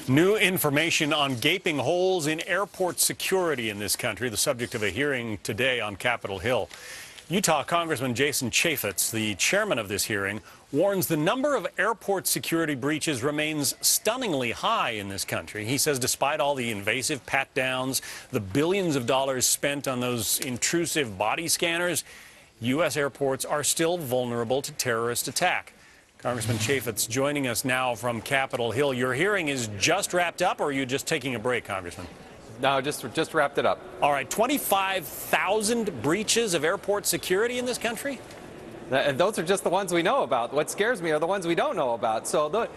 New information on gaping holes in airport security in this country, the subject of a hearing today on Capitol Hill. Utah Congressman Jason Chaffetz, the chairman of this hearing, warns the number of airport security breaches remains stunningly high in this country. He says despite all the invasive pat-downs, the billions of dollars spent on those intrusive body scanners, U.S. airports are still vulnerable to terrorist attack. Congressman Chaffetz joining us now from Capitol Hill. Your hearing is just wrapped up, or are you just taking a break, Congressman? No, just wrapped it up. All right, 25,000 breaches of airport security in this country? And those are just the ones we know about. What scares me are the ones we don't know about. So look,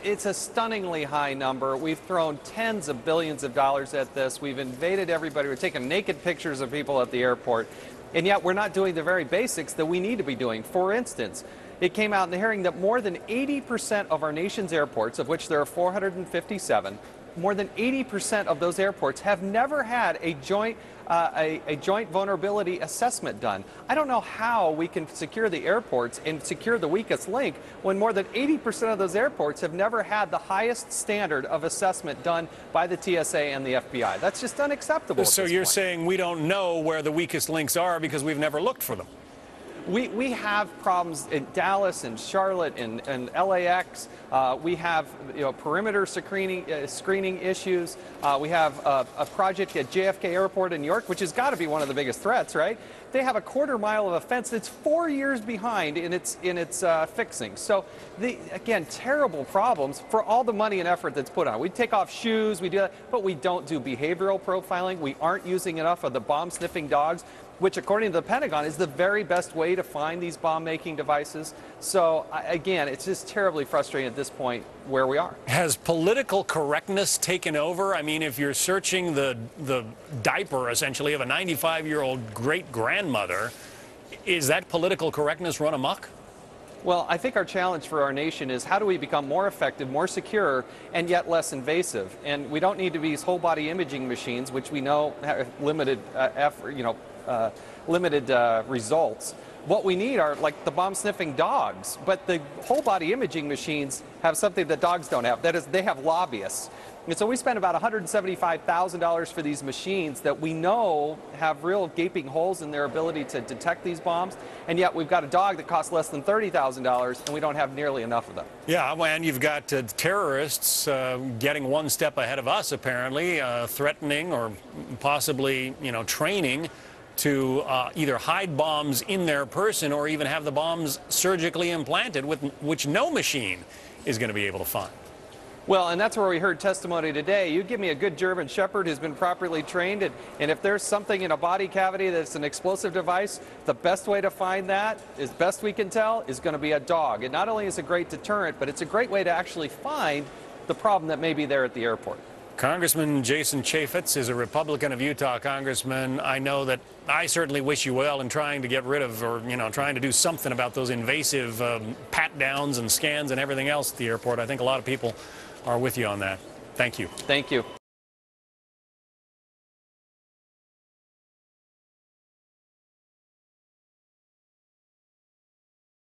it's a stunningly high number. We've thrown tens of billions of dollars at this. We've invaded everybody. We're taking naked pictures of people at the airport. And yet we're not doing the very basics that we need to be doing. For instance, it came out in the hearing that more than 80% of our nation's airports, of which there are 457, more than 80% of those airports have never had a joint vulnerability assessment done. I don't know how we can secure the airports and secure the weakest link when more than 80% of those airports have never had the highest standard of assessment done by the TSA and the FBI. That's just unacceptable. So you're saying we don't know where the weakest links are because we've never looked for them? We have problems in Dallas and Charlotte and LAX. We have perimeter screening issues. We have a project at JFK Airport in New York, which has got to be one of the biggest threats, right? They have a quarter-mile of a fence that's 4 years behind in its fixing. So, again, terrible problems for all the money and effort that's put on. We take off shoes, we do that, but we don't do behavioral profiling. We aren't using enough of the bomb-sniffing dogs, which, according to the Pentagon, is the very best way to find these bomb-making devices. So, again, it's just terribly frustrating at this point where we are. Has political correctness taken over? I mean, if you're searching the diaper, essentially, of a 95-year-old great-grandmother, is that political correctness run amok? Well, I think our challenge for our nation is how do we become more effective, more secure, and yet less invasive? And we don't need to be these whole-body imaging machines, which we know have limited results. What we need are like the bomb-sniffing dogs, but the whole-body imaging machines have something that dogs don't have. That is, they have lobbyists. And so we spend about $175,000 for these machines that we know have real gaping holes in their ability to detect these bombs, and yet we've got a dog that costs less than $30,000, and we don't have nearly enough of them. Yeah, and you've got terrorists getting one step ahead of us, apparently, threatening or possibly, training to either hide bombs in their person or even have the bombs surgically implanted, which no machine is going to be able to find. Well, and that's where we heard testimony today. You give me a good German Shepherd who's been properly trained, and if there's something in a body cavity that's an explosive device, the best way to find that, as best we can tell, is going to be a dog. And not only is it a great deterrent, but it's a great way to actually find the problem that may be there at the airport. Congressman Jason Chaffetz is a Republican of Utah. Congressman, I know that I certainly wish you well in trying to get rid of or, trying to do something about those invasive pat-downs and scans and everything else at the airport. I think a lot of people are with you on that. Thank you. Thank you.